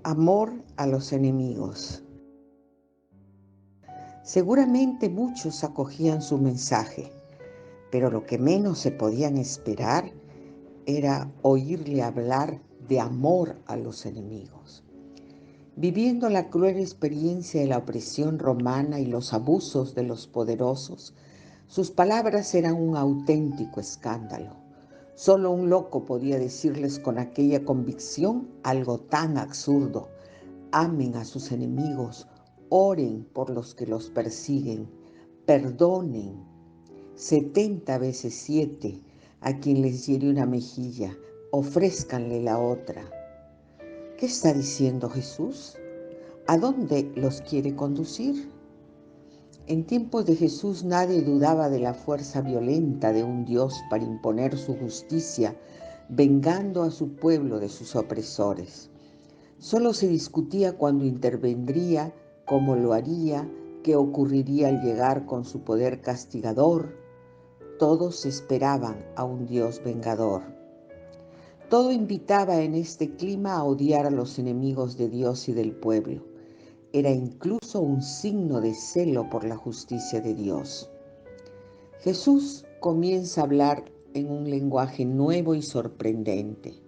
Amor a los enemigos. Seguramente muchos acogían su mensaje, pero lo que menos se podían esperar era oírle hablar de amor a los enemigos. Viviendo la cruel experiencia de la opresión romana y los abusos de los poderosos, sus palabras eran un auténtico escándalo. Solo un loco podía decirles con aquella convicción algo tan absurdo. Amen a sus enemigos, oren por los que los persiguen, perdonen 70 veces 7 a quien les hiere una mejilla, ofrézcanle la otra. ¿Qué está diciendo Jesús? ¿A dónde los quiere conducir? En tiempos de Jesús nadie dudaba de la fuerza violenta de un Dios para imponer su justicia, vengando a su pueblo de sus opresores. Solo se discutía cuándo intervendría, cómo lo haría, qué ocurriría al llegar con su poder castigador. Todos esperaban a un Dios vengador. Todo invitaba en este clima a odiar a los enemigos de Dios y del pueblo. Era incluso un signo de celo por la justicia de Dios. Jesús comienza a hablar en un lenguaje nuevo y sorprendente.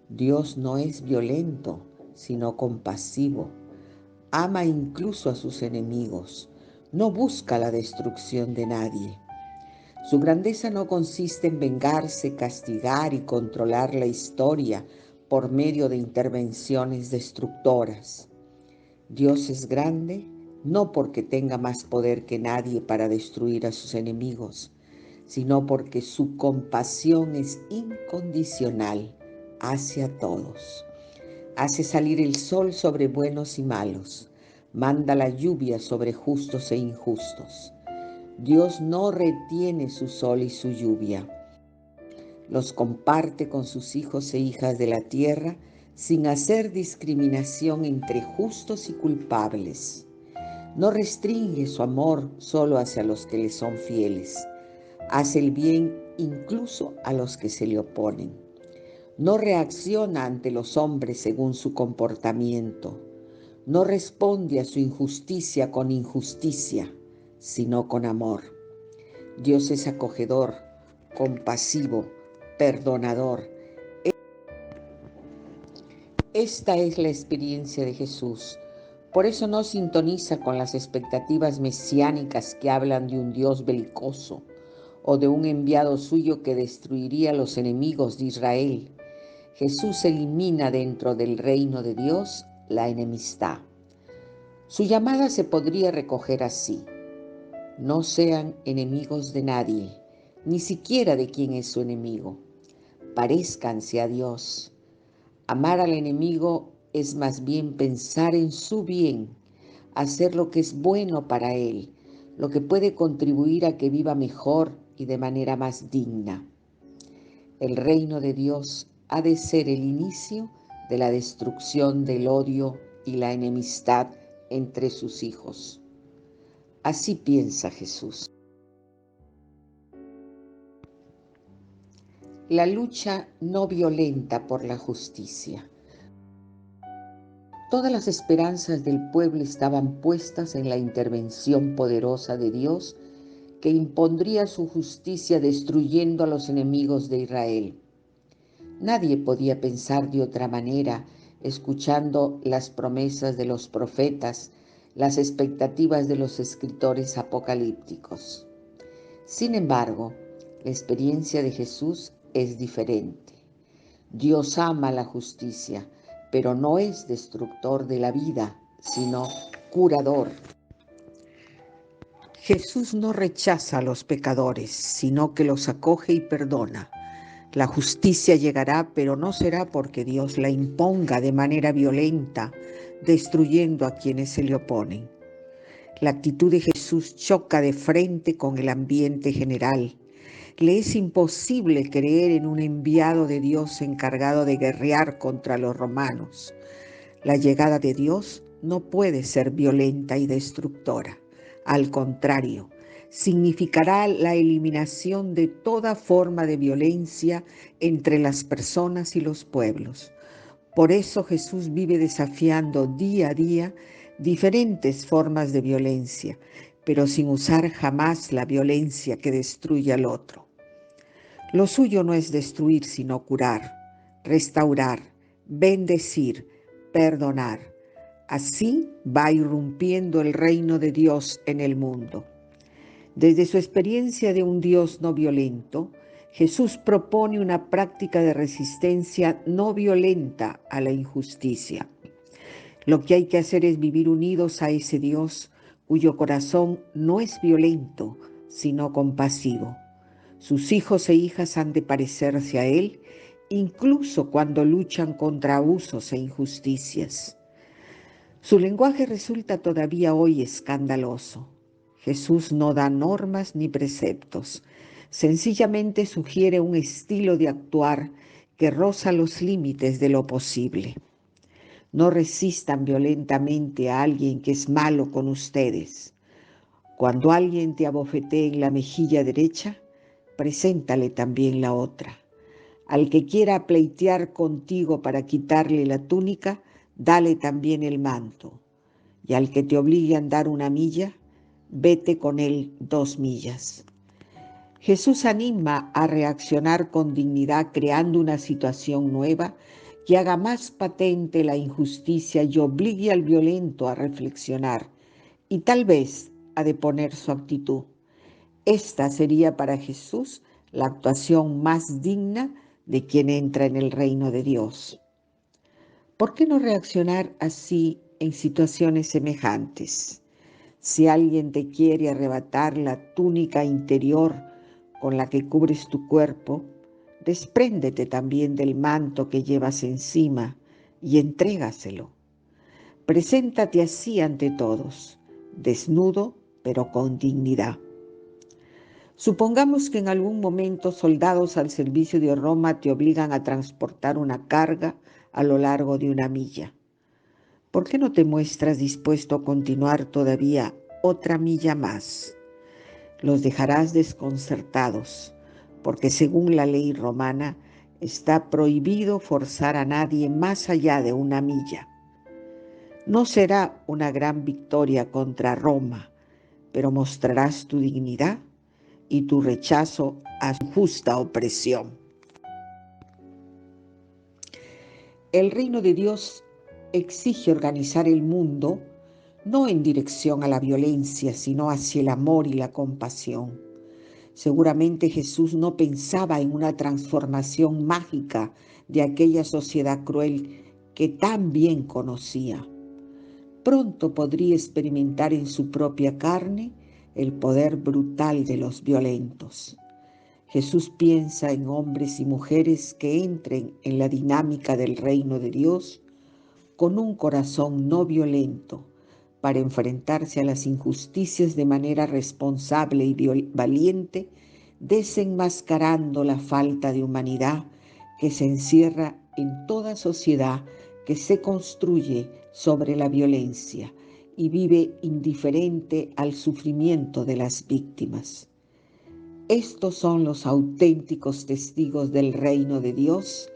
Dios no es violento, sino compasivo. Ama incluso a sus enemigos. No busca la destrucción de nadie. Su grandeza no consiste en vengarse, castigar y controlar la historia por medio de intervenciones destructoras. Dios es grande no porque tenga más poder que nadie para destruir a sus enemigos, sino porque su compasión es incondicional hacia todos. Hace salir el sol sobre buenos y malos, manda la lluvia sobre justos e injustos. Dios no retiene su sol y su lluvia. Los comparte con sus hijos e hijas de la tierra sin hacer discriminación entre justos y culpables. No restringe su amor solo hacia los que le son fieles. Hace el bien incluso a los que se le oponen. No reacciona ante los hombres según su comportamiento. No responde a su injusticia con injusticia, sino con amor. Dios es acogedor, compasivo, perdonador. Esta es la experiencia de Jesús. Por eso no sintoniza con las expectativas mesiánicas que hablan de un Dios belicoso o de un enviado suyo que destruiría a los enemigos de Israel. Jesús elimina dentro del reino de Dios la enemistad. Su llamada se podría recoger así: no sean enemigos de nadie, ni siquiera de quien es su enemigo. Paréscanse a Dios. Amar al enemigo es más bien pensar en su bien, hacer lo que es bueno para él, lo que puede contribuir a que viva mejor y de manera más digna. El reino de Dios ha de ser el inicio de la destrucción del odio y la enemistad entre sus hijos. Así piensa Jesús. La lucha no violenta por la justicia. Todas las esperanzas del pueblo estaban puestas en la intervención poderosa de Dios que impondría su justicia destruyendo a los enemigos de Israel. Nadie podía pensar de otra manera, escuchando las promesas de los profetas, las expectativas de los escritores apocalípticos. Sin embargo, la experiencia de Jesús es diferente. Dios ama la justicia, pero no es destructor de la vida, sino curador. Jesús no rechaza a los pecadores, sino que los acoge y perdona. La justicia llegará, pero no será porque Dios la imponga de manera violenta, destruyendo a quienes se le oponen. La actitud de Jesús choca de frente con el ambiente general. Le es imposible creer en un enviado de Dios encargado de guerrear contra los romanos. La llegada de Dios no puede ser violenta y destructora. Al contrario, significará la eliminación de toda forma de violencia entre las personas y los pueblos. Por eso Jesús vive desafiando día a día diferentes formas de violencia, pero sin usar jamás la violencia que destruye al otro. Lo suyo no es destruir, sino curar, restaurar, bendecir, perdonar. Así va irrumpiendo el reino de Dios en el mundo. Desde su experiencia de un Dios no violento, Jesús propone una práctica de resistencia no violenta a la injusticia. Lo que hay que hacer es vivir unidos a ese Dios cuyo corazón no es violento, sino compasivo. Sus hijos e hijas han de parecerse a Él, incluso cuando luchan contra abusos e injusticias. Su lenguaje resulta todavía hoy escandaloso. Jesús no da normas ni preceptos, sencillamente sugiere un estilo de actuar que roza los límites de lo posible. No resistan violentamente a alguien que es malo con ustedes. Cuando alguien te abofetee en la mejilla derecha, preséntale también la otra. Al que quiera pleitear contigo para quitarle la túnica, dale también el manto. Y al que te obligue a andar 1 milla, vete con él 2 millas. Jesús anima a reaccionar con dignidad, creando una situación nueva que haga más patente la injusticia y obligue al violento a reflexionar y tal vez a deponer su actitud. Esta sería para Jesús la actuación más digna de quien entra en el reino de Dios. ¿Por qué no reaccionar así en situaciones semejantes? Si alguien te quiere arrebatar la túnica interior con la que cubres tu cuerpo, despréndete también del manto que llevas encima y entrégaselo. Preséntate así ante todos, desnudo pero con dignidad. Supongamos que en algún momento soldados al servicio de Roma te obligan a transportar una carga a lo largo de 1 milla. ¿Por qué no te muestras dispuesto a continuar todavía otra milla más? Los dejarás desconcertados, porque según la ley romana está prohibido forzar a nadie más allá de 1 milla. No será una gran victoria contra Roma, pero mostrarás tu dignidad y tu rechazo a su justa opresión. El reino de Dios exige organizar el mundo no en dirección a la violencia, sino hacia el amor y la compasión. Seguramente Jesús no pensaba en una transformación mágica de aquella sociedad cruel que tan bien conocía. Pronto podría experimentar en su propia carne el poder brutal de los violentos. Jesús piensa en hombres y mujeres que entren en la dinámica del reino de Dios con un corazón no violento para enfrentarse a las injusticias de manera responsable y valiente, desenmascarando la falta de humanidad que se encierra en toda sociedad que se construye sobre la violencia y vive indiferente al sufrimiento de las víctimas. Estos son los auténticos testigos del reino de Dios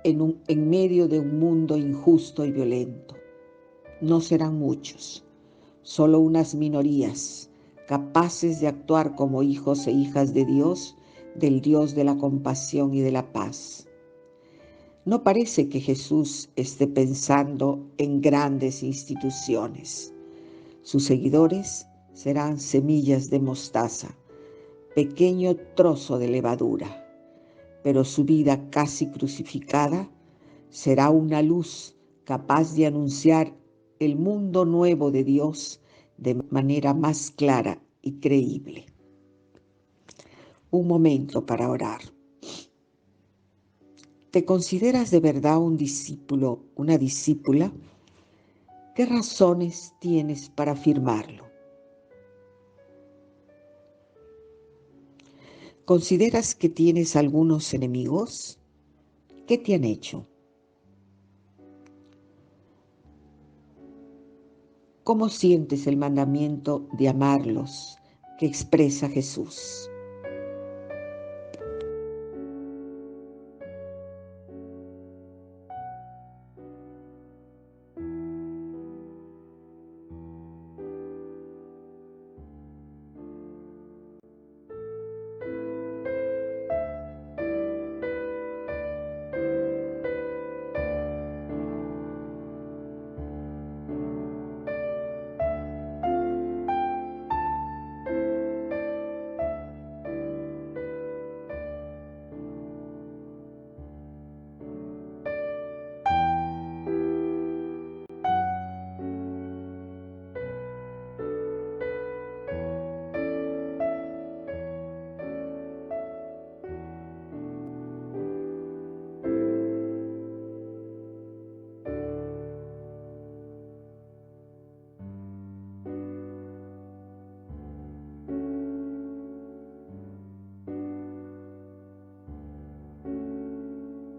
en medio de un mundo injusto y violento. No serán muchos, solo unas minorías capaces de actuar como hijos e hijas de Dios, del Dios de la compasión y de la paz. No parece que Jesús esté pensando en grandes instituciones. Sus seguidores serán semillas de mostaza, pequeño trozo de levadura, pero su vida casi crucificada será una luz capaz de anunciar el mundo nuevo de Dios de manera más clara y creíble. Un momento para orar. ¿Te consideras de verdad un discípulo, una discípula? ¿Qué razones tienes para afirmarlo? ¿Consideras que tienes algunos enemigos? ¿Qué te han hecho? ¿Cómo sientes el mandamiento de amarlos que expresa Jesús?